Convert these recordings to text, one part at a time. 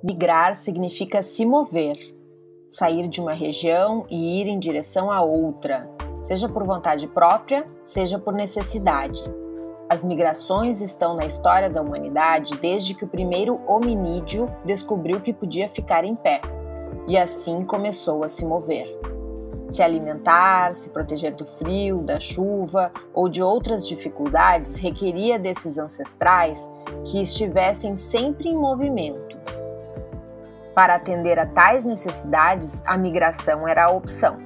Migrar significa se mover, sair de uma região e ir em direção a outra, seja por vontade própria, seja por necessidade. As migrações estão na história da humanidade desde que o primeiro hominídeo descobriu que podia ficar em pé, e assim começou a se mover. Se alimentar, se proteger do frio, da chuva ou de outras dificuldades requeria desses ancestrais que estivessem sempre em movimento. Para atender a tais necessidades, a migração era a opção.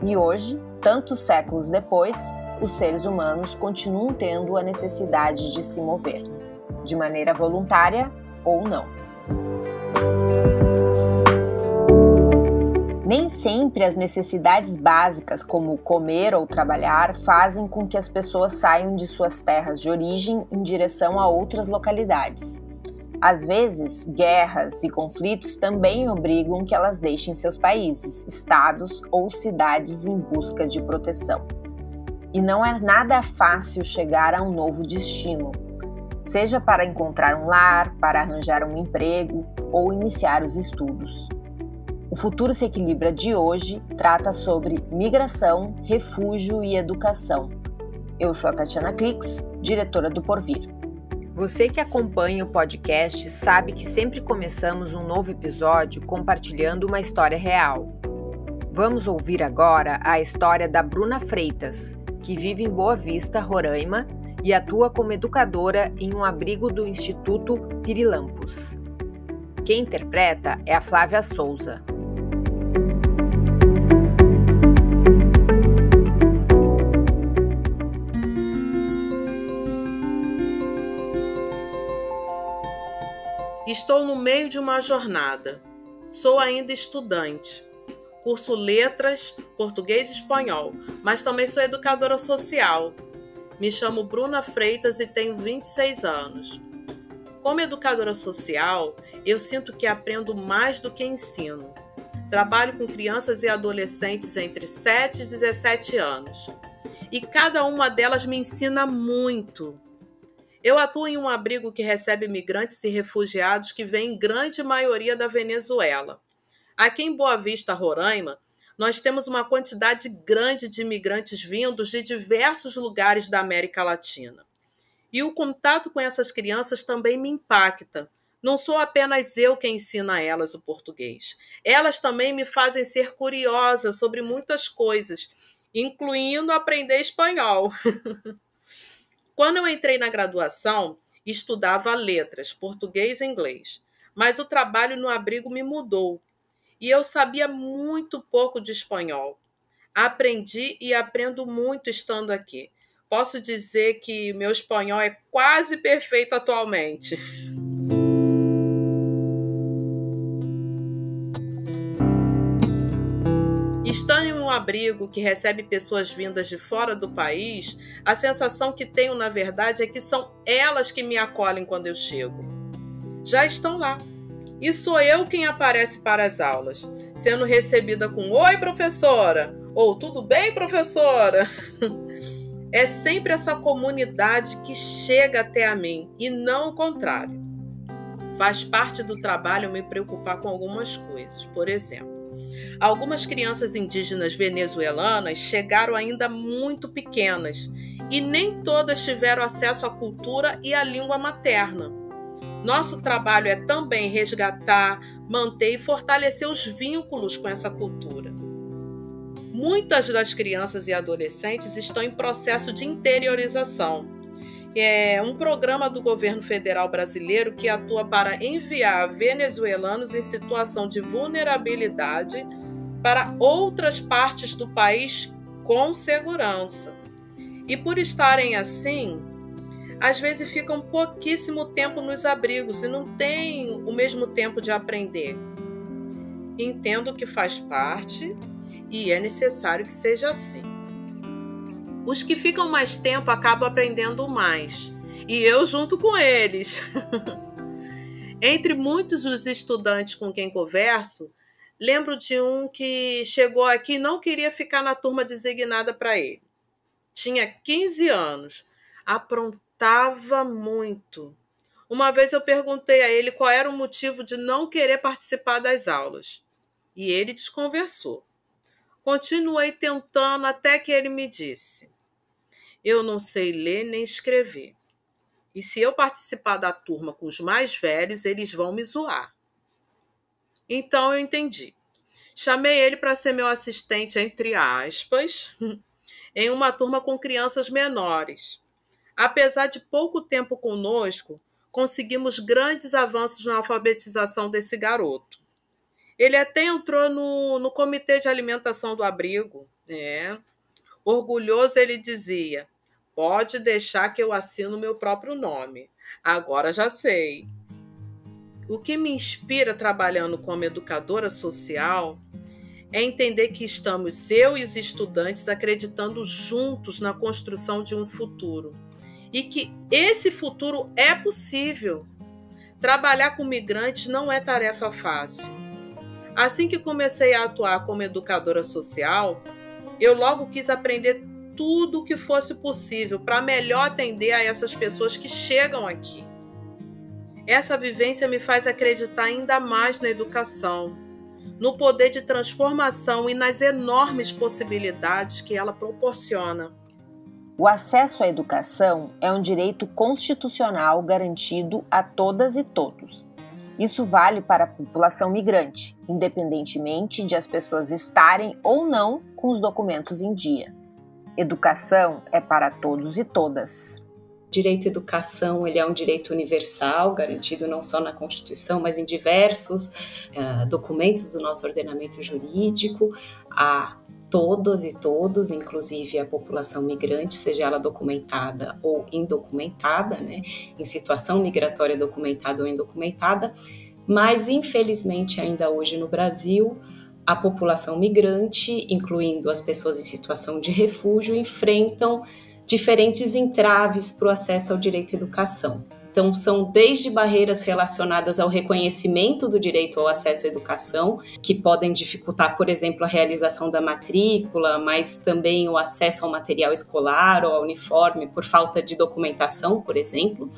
E hoje, tantos séculos depois, os seres humanos continuam tendo a necessidade de se mover, de maneira voluntária ou não. Nem sempre as necessidades básicas, como comer ou trabalhar, fazem com que as pessoas saiam de suas terras de origem em direção a outras localidades. Às vezes, guerras e conflitos também obrigam que elas deixem seus países, estados ou cidades em busca de proteção. E não é nada fácil chegar a um novo destino, seja para encontrar um lar, para arranjar um emprego ou iniciar os estudos. O Futuro Se Equilibra de hoje trata sobre migração, refúgio e educação. Eu sou a Tatiana Clix, diretora do Porvir. Você que acompanha o podcast sabe que sempre começamos um novo episódio compartilhando uma história real. Vamos ouvir agora a história da Bruna Freitas, que vive em Boa Vista, Roraima, e atua como educadora em um abrigo do Instituto Pirilampus. Quem interpreta é a Flávia Souza. Estou no meio de uma jornada. Sou ainda estudante. Curso letras, português e espanhol, mas também sou educadora social. Me chamo Bruna Freitas e tenho 26 anos. Como educadora social, eu sinto que aprendo mais do que ensino. Trabalho com crianças e adolescentes entre 7 e 17 anos. E cada uma delas me ensina muito. Eu atuo em um abrigo que recebe migrantes e refugiados que vêm em grande maioria da Venezuela. Aqui em Boa Vista, Roraima, nós temos uma quantidade grande de imigrantes vindos de diversos lugares da América Latina. E o contato com essas crianças também me impacta. Não sou apenas eu quem ensina a elas o português. Elas também me fazem ser curiosa sobre muitas coisas, incluindo aprender espanhol. Quando eu entrei na graduação, estudava letras, português e inglês, mas o trabalho no abrigo me mudou e eu sabia muito pouco de espanhol. Aprendi e aprendo muito estando aqui. Posso dizer que meu espanhol é quase perfeito atualmente. Estando em um abrigo que recebe pessoas vindas de fora do país, a sensação que tenho, na verdade, é que são elas que me acolhem quando eu chego. Já estão lá. E sou eu quem aparece para as aulas, sendo recebida com "Oi, professora!" ou "Tudo bem, professora?" É sempre essa comunidade que chega até a mim, e não o contrário. Faz parte do trabalho me preocupar com algumas coisas. Por exemplo, algumas crianças indígenas venezuelanas chegaram ainda muito pequenas e nem todas tiveram acesso à cultura e à língua materna. Nosso trabalho é também resgatar, manter e fortalecer os vínculos com essa cultura. Muitas das crianças e adolescentes estão em processo de interiorização. É um programa do governo federal brasileiro que atua para enviar venezuelanos em situação de vulnerabilidade para outras partes do país com segurança. E por estarem assim, às vezes ficam pouquíssimo tempo nos abrigos e não têm o mesmo tempo de aprender. Entendo que faz parte e é necessário que seja assim. Os que ficam mais tempo acabam aprendendo mais, e eu junto com eles. Entre muitos dos estudantes com quem converso, lembro de um que chegou aqui e não queria ficar na turma designada para ele. Tinha 15 anos, aprontava muito. Uma vez eu perguntei a ele qual era o motivo de não querer participar das aulas. E ele desconversou. Continuei tentando até que ele me disse: eu não sei ler nem escrever. E se eu participar da turma com os mais velhos, eles vão me zoar. Então eu entendi. Chamei ele para ser meu assistente, entre aspas, em uma turma com crianças menores. Apesar de pouco tempo conosco, conseguimos grandes avanços na alfabetização desse garoto. Ele até entrou no comitê de alimentação do abrigo. Orgulhoso, ele dizia: pode deixar que eu assino meu próprio nome. Agora já sei. O que me inspira trabalhando como educadora social é entender que estamos, eu e os estudantes, acreditando juntos na construção de um futuro. E que esse futuro é possível. Trabalhar com migrantes não é tarefa fácil. Assim que comecei a atuar como educadora social, eu logo quis aprender tudo o que fosse possível para melhor atender a essas pessoas que chegam aqui. Essa vivência me faz acreditar ainda mais na educação, no poder de transformação e nas enormes possibilidades que ela proporciona. O acesso à educação é um direito constitucional garantido a todas e todos. Isso vale para a população migrante, independentemente de as pessoas estarem ou não com os documentos em dia. Educação é para todos e todas. O direito à educação, ele é um direito universal, garantido não só na Constituição, mas em diversos documentos do nosso ordenamento jurídico, a todas e todos, inclusive a população migrante, seja ela documentada ou indocumentada, né, em situação migratória documentada ou indocumentada, mas infelizmente ainda hoje no Brasil, a população migrante, incluindo as pessoas em situação de refúgio, enfrentam diferentes entraves para o acesso ao direito à educação. Então, são desde barreiras relacionadas ao reconhecimento do direito ao acesso à educação, que podem dificultar, por exemplo, a realização da matrícula, mas também o acesso ao material escolar ou ao uniforme por falta de documentação, por exemplo.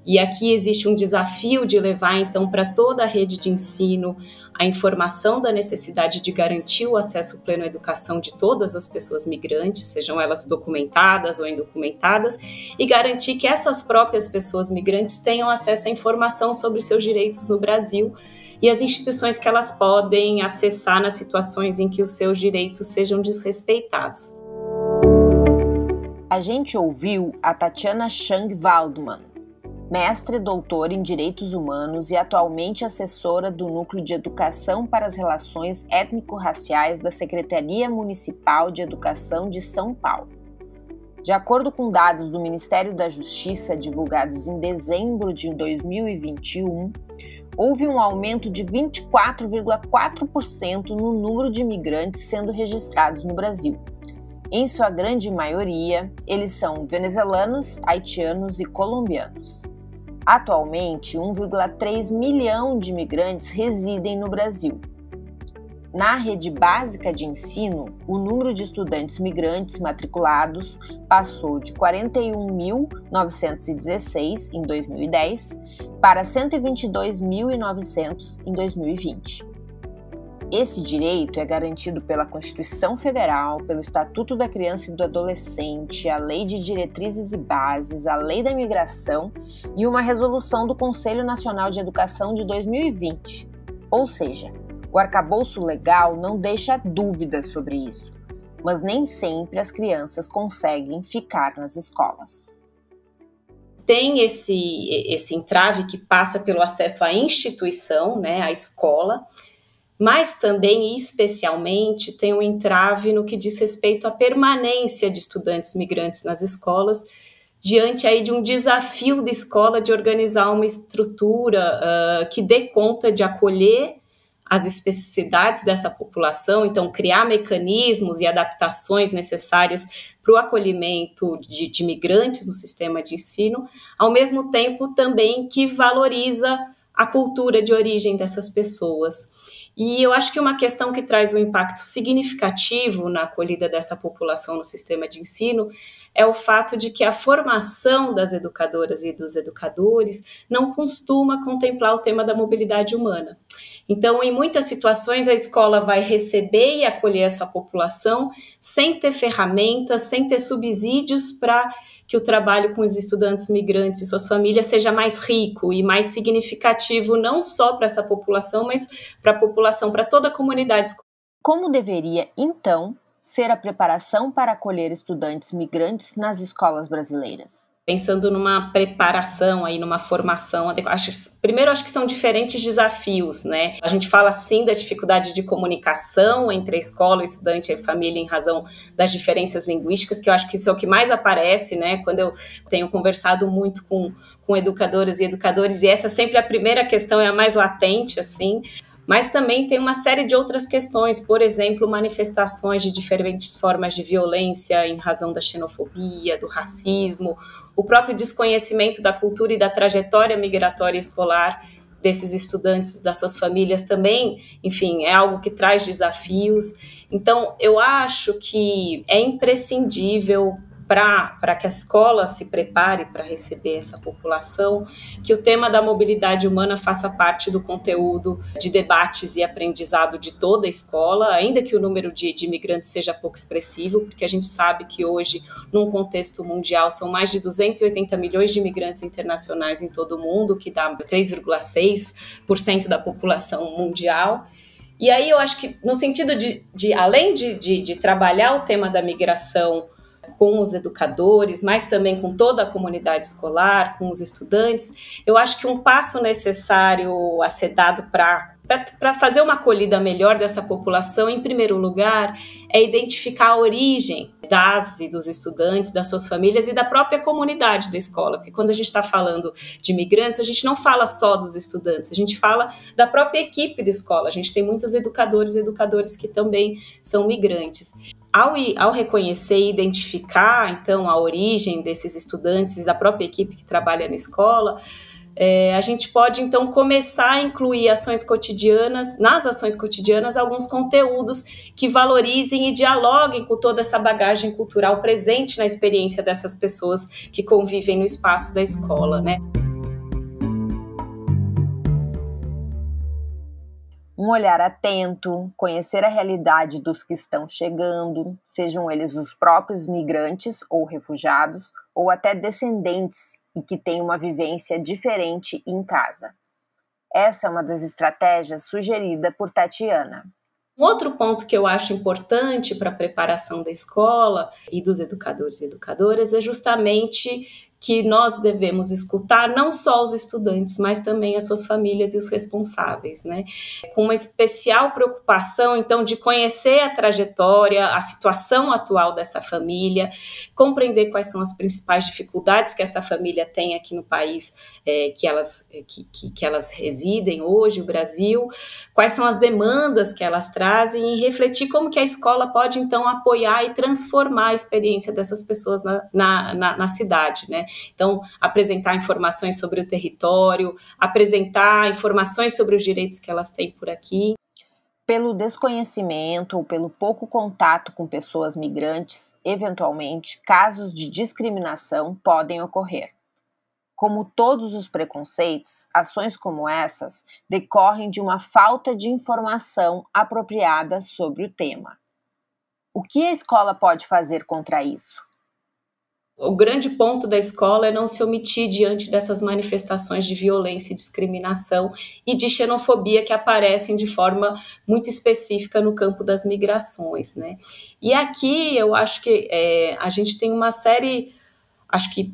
E aqui existe um desafio de levar, então, para toda a rede de ensino a informação da necessidade de garantir o acesso pleno à educação de todas as pessoas migrantes, sejam elas documentadas ou indocumentadas, e garantir que essas próprias pessoas migrantes tenham acesso à informação sobre seus direitos no Brasil e as instituições que elas podem acessar nas situações em que os seus direitos sejam desrespeitados. A gente ouviu a Tatiana Chang Waldman, mestre e doutora em Direitos Humanos e atualmente assessora do Núcleo de Educação para as Relações Étnico-Raciais da Secretaria Municipal de Educação de São Paulo. De acordo com dados do Ministério da Justiça divulgados em dezembro de 2021, houve um aumento de 24,4% no número de imigrantes sendo registrados no Brasil. Em sua grande maioria, eles são venezuelanos, haitianos e colombianos. Atualmente, 1,3 milhão de imigrantes residem no Brasil. Na rede básica de ensino, o número de estudantes migrantes matriculados passou de 41.916 em 2010 para 122.900 em 2020. Esse direito é garantido pela Constituição Federal, pelo Estatuto da Criança e do Adolescente, a Lei de Diretrizes e Bases, a Lei da Imigração e uma resolução do Conselho Nacional de Educação de 2020. Ou seja, o arcabouço legal não deixa dúvidas sobre isso, mas nem sempre as crianças conseguem ficar nas escolas. Tem esse entrave que passa pelo acesso à instituição, né, à escola, mas também, e especialmente, tem um entrave no que diz respeito à permanência de estudantes migrantes nas escolas, diante aí de um desafio da escola de organizar uma estrutura que dê conta de acolher as especificidades dessa população, então criar mecanismos e adaptações necessárias para o acolhimento de migrantes no sistema de ensino, ao mesmo tempo também que valoriza a cultura de origem dessas pessoas. E eu acho que uma questão que traz um impacto significativo na acolhida dessa população no sistema de ensino é o fato de que a formação das educadoras e dos educadores não costuma contemplar o tema da mobilidade humana. Então, em muitas situações, a escola vai receber e acolher essa população sem ter ferramentas, sem ter subsídios para que o trabalho com os estudantes migrantes e suas famílias seja mais rico e mais significativo, não só para essa população, mas para a população, para toda a comunidade. Como deveria, então, ser a preparação para acolher estudantes migrantes nas escolas brasileiras? Pensando numa preparação, aí, numa formação, primeiro acho que são diferentes desafios, né? A gente fala sim da dificuldade de comunicação entre a escola, o estudante e a família em razão das diferenças linguísticas, que eu acho que isso é o que mais aparece, né? Quando eu tenho conversado muito com educadoras e educadores, e essa sempre a primeira questão, é a mais latente, assim. Mas também tem uma série de outras questões, por exemplo, manifestações de diferentes formas de violência em razão da xenofobia, do racismo, o próprio desconhecimento da cultura e da trajetória migratória escolar desses estudantes, das suas famílias também, enfim, é algo que traz desafios. Então, eu acho que é imprescindível para que a escola se prepare para receber essa população, que o tema da mobilidade humana faça parte do conteúdo de debates e aprendizado de toda a escola, ainda que o número de imigrantes seja pouco expressivo, porque a gente sabe que hoje, num contexto mundial, são mais de 280 milhões de imigrantes internacionais em todo o mundo, que dá 3,6% da população mundial. E aí eu acho que, no sentido de além de trabalhar o tema da migração com os educadores, mas também com toda a comunidade escolar, com os estudantes, eu acho que um passo necessário a ser dado para fazer uma acolhida melhor dessa população, em primeiro lugar, é identificar a origem das e dos estudantes, das suas famílias e da própria comunidade da escola, porque quando a gente está falando de migrantes, a gente não fala só dos estudantes, a gente fala da própria equipe da escola, a gente tem muitos educadores e educadoras que também são migrantes. Ao reconhecer e identificar, então, a origem desses estudantes e da própria equipe que trabalha na escola, a gente pode, então, começar a incluir nas ações cotidianas, alguns conteúdos que valorizem e dialoguem com toda essa bagagem cultural presente na experiência dessas pessoas que convivem no espaço da escola, né? Um olhar atento, conhecer a realidade dos que estão chegando, sejam eles os próprios migrantes ou refugiados, ou até descendentes e que têm uma vivência diferente em casa. Essa é uma das estratégias sugerida por Tatiana. Um outro ponto que eu acho importante para a preparação da escola e dos educadores e educadoras é justamente que nós devemos escutar não só os estudantes, mas também as suas famílias e os responsáveis, né? Com uma especial preocupação, então, de conhecer a trajetória, a situação atual dessa família, compreender quais são as principais dificuldades que essa família tem aqui no país que elas residem hoje, o Brasil, quais são as demandas que elas trazem e refletir como que a escola pode, então, apoiar e transformar a experiência dessas pessoas na cidade, né? Então, apresentar informações sobre o território, apresentar informações sobre os direitos que elas têm por aqui. Pelo desconhecimento ou pelo pouco contato com pessoas migrantes, eventualmente, casos de discriminação podem ocorrer. Como todos os preconceitos, ações como essas decorrem de uma falta de informação apropriada sobre o tema. O que a escola pode fazer contra isso? O grande ponto da escola é não se omitir diante dessas manifestações de violência e discriminação e de xenofobia que aparecem de forma muito específica no campo das migrações, né? E aqui eu acho que a gente tem uma série, acho que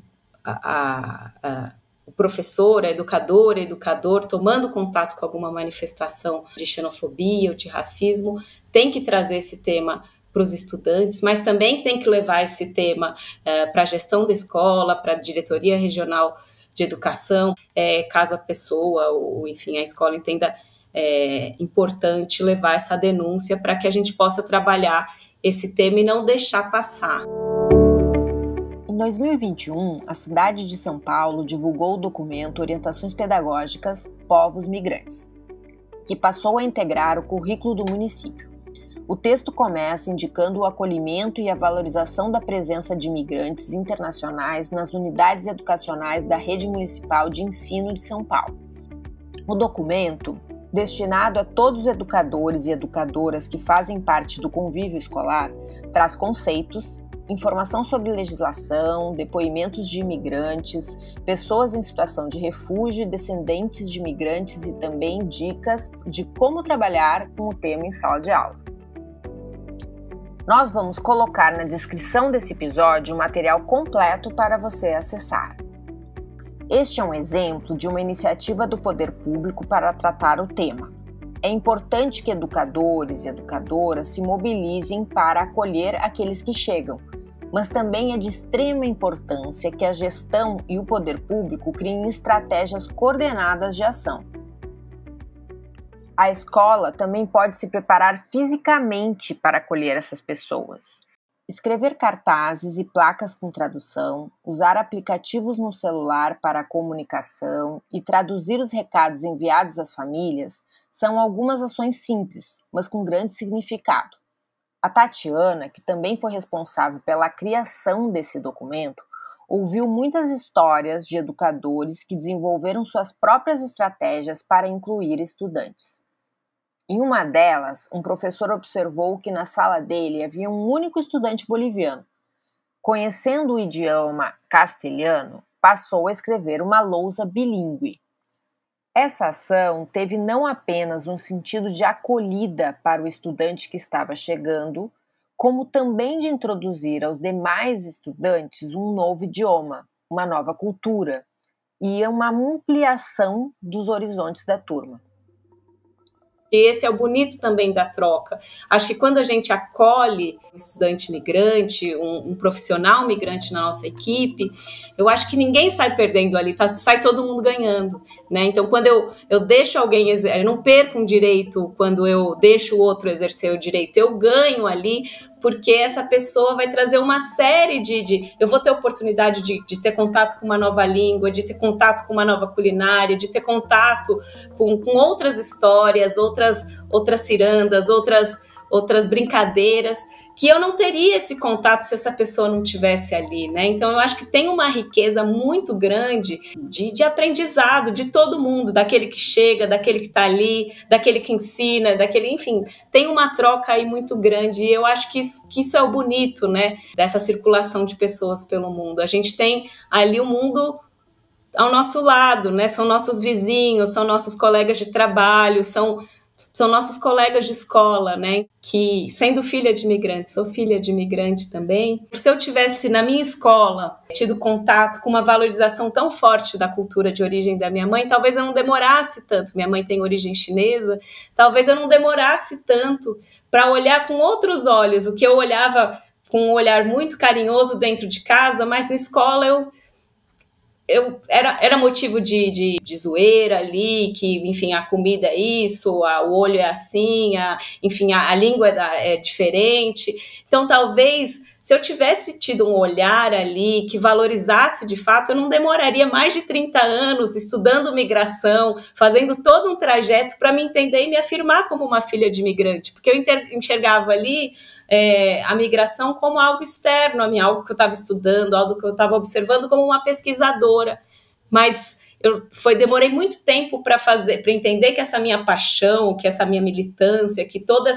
o professor, a educadora, o educador, tomando contato com alguma manifestação de xenofobia ou de racismo, tem que trazer esse tema para os estudantes, mas também tem que levar esse tema para a gestão da escola, para a diretoria regional de educação, caso a pessoa, ou enfim, a escola entenda importante levar essa denúncia para que a gente possa trabalhar esse tema e não deixar passar. Em 2021, a cidade de São Paulo divulgou o documento Orientações Pedagógicas Povos Migrantes. que passou a integrar o currículo do município. O texto começa indicando o acolhimento e a valorização da presença de imigrantes internacionais nas unidades educacionais da Rede Municipal de Ensino de São Paulo. O documento, destinado a todos os educadores e educadoras que fazem parte do convívio escolar, traz conceitos, informação sobre legislação, depoimentos de imigrantes, pessoas em situação de refúgio e descendentes de imigrantes e também dicas de como trabalhar com o tema em sala de aula. Nós vamos colocar na descrição desse episódio o material completo para você acessar. Este é um exemplo de uma iniciativa do poder público para tratar o tema. É importante que educadores e educadoras se mobilizem para acolher aqueles que chegam, mas também é de extrema importância que a gestão e o poder público criem estratégias coordenadas de ação. A escola também pode se preparar fisicamente para acolher essas pessoas. Escrever cartazes e placas com tradução, usar aplicativos no celular para a comunicação e traduzir os recados enviados às famílias são algumas ações simples, mas com grande significado. A Tatiana, que também foi responsável pela criação desse documento, ouviu muitas histórias de educadores que desenvolveram suas próprias estratégias para incluir estudantes. Em uma delas, um professor observou que na sala dele havia um único estudante boliviano. Conhecendo o idioma castelhano, passou a escrever uma lousa bilíngue. Essa ação teve não apenas um sentido de acolhida para o estudante que estava chegando, como também de introduzir aos demais estudantes um novo idioma, uma nova cultura e uma ampliação dos horizontes da turma. E esse é o bonito também da troca. Acho que quando a gente acolhe um estudante migrante, um profissional migrante na nossa equipe, eu acho que ninguém sai perdendo ali, sai todo mundo ganhando, né? Então, quando eu deixo alguém, eu não perco um direito quando eu deixo o outro exercer o direito, eu ganho ali, porque essa pessoa vai trazer uma série eu vou ter oportunidade de ter contato com uma nova língua, de ter contato com uma nova culinária, de ter contato com outras histórias, outras cirandas, outras brincadeiras, que eu não teria esse contato se essa pessoa não estivesse ali, né? Então, eu acho que tem uma riqueza muito grande de aprendizado de todo mundo, daquele que chega, daquele que está ali, daquele que ensina, enfim, tem uma troca aí muito grande, e eu acho que isso é o bonito, né, dessa circulação de pessoas pelo mundo. A gente tem ali o mundo ao nosso lado, né? São nossos vizinhos, são nossos colegas de trabalho, são nossos colegas de escola, né? Que, sendo filha de imigrante, sou filha de imigrante também. Se eu tivesse, na minha escola, tido contato com uma valorização tão forte da cultura de origem da minha mãe, talvez eu não demorasse tanto. Minha mãe tem origem chinesa, talvez eu não demorasse tanto para olhar com outros olhos, o que eu olhava com um olhar muito carinhoso dentro de casa, mas na escola era motivo de zoeira ali, que, enfim, a comida é isso, o olho é assim, enfim, a língua é diferente. Então, talvez, se eu tivesse tido um olhar ali que valorizasse de fato, eu não demoraria mais de 30 anos estudando migração, fazendo todo um trajeto para me entender e me afirmar como uma filha de imigrante, porque eu enxergava ali a migração como algo externo a mim, algo que eu estava estudando, algo que eu estava observando como uma pesquisadora, mas demorei muito tempo para entender que essa minha paixão, que essa minha militância, que todo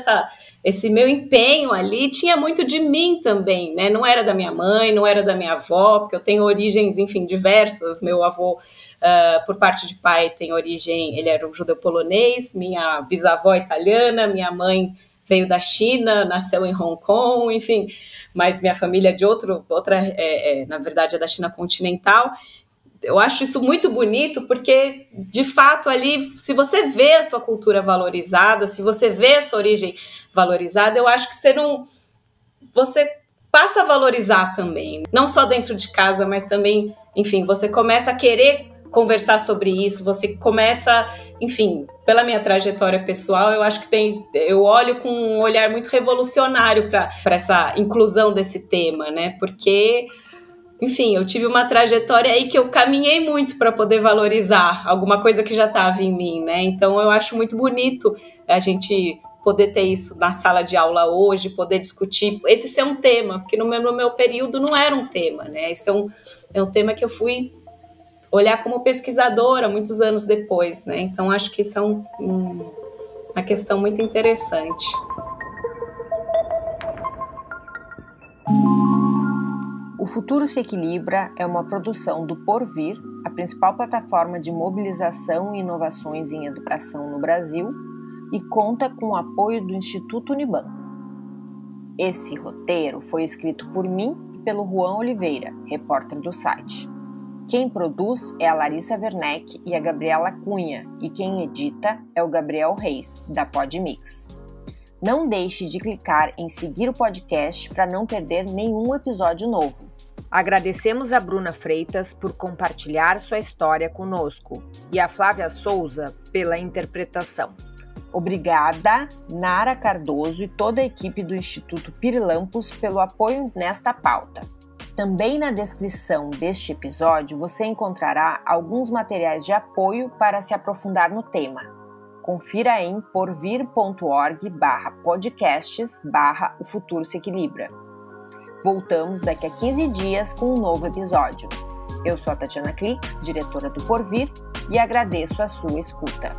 esse meu empenho ali tinha muito de mim também, né? Não era da minha mãe, não era da minha avó, porque eu tenho origens, enfim, diversas. Meu avô, por parte de pai, tem origem, ele era um judeu polonês, minha bisavó italiana, minha mãe veio da China, nasceu em Hong Kong, enfim, mas minha família é de na verdade é da China continental. Eu acho isso muito bonito, porque, de fato, ali, se você vê a sua cultura valorizada, se você vê essa origem valorizada, eu acho que você passa a valorizar também, não só dentro de casa, mas também, enfim, você começa a querer conversar sobre isso, você começa, enfim, pela minha trajetória pessoal, eu acho que eu olho com um olhar muito revolucionário para essa inclusão desse tema, né? Porque enfim, eu tive uma trajetória aí que eu caminhei muito para poder valorizar alguma coisa que já estava em mim, né? Então eu acho muito bonito a gente poder ter isso na sala de aula hoje, poder discutir, esse ser um tema, porque no meu período não era um tema, né? Esse é um tema que eu fui olhar como pesquisadora muitos anos depois, né? Então acho que isso é uma questão muito interessante. O Futuro se Equilibra é uma produção do Porvir, a principal plataforma de mobilização e inovações em educação no Brasil, e conta com o apoio do Instituto Unibanco. Esse roteiro foi escrito por mim e pelo Juan Oliveira, repórter do site. Quem produz é a Larissa Werneck e a Gabriela Cunha, e quem edita é o Gabriel Reis, da Podmix. Não deixe de clicar em seguir o podcast para não perder nenhum episódio novo. Agradecemos a Bruna Freitas por compartilhar sua história conosco e a Flávia Souza pela interpretação. Obrigada, Nara Cardoso e toda a equipe do Instituto Pirilampus pelo apoio nesta pauta. Também na descrição deste episódio você encontrará alguns materiais de apoio para se aprofundar no tema. Confira em porvir.org/podcasts/O Futuro se Equilibra. Voltamos daqui a 15 dias com um novo episódio. Eu sou a Tatiana Klix, diretora do Porvir, e agradeço a sua escuta.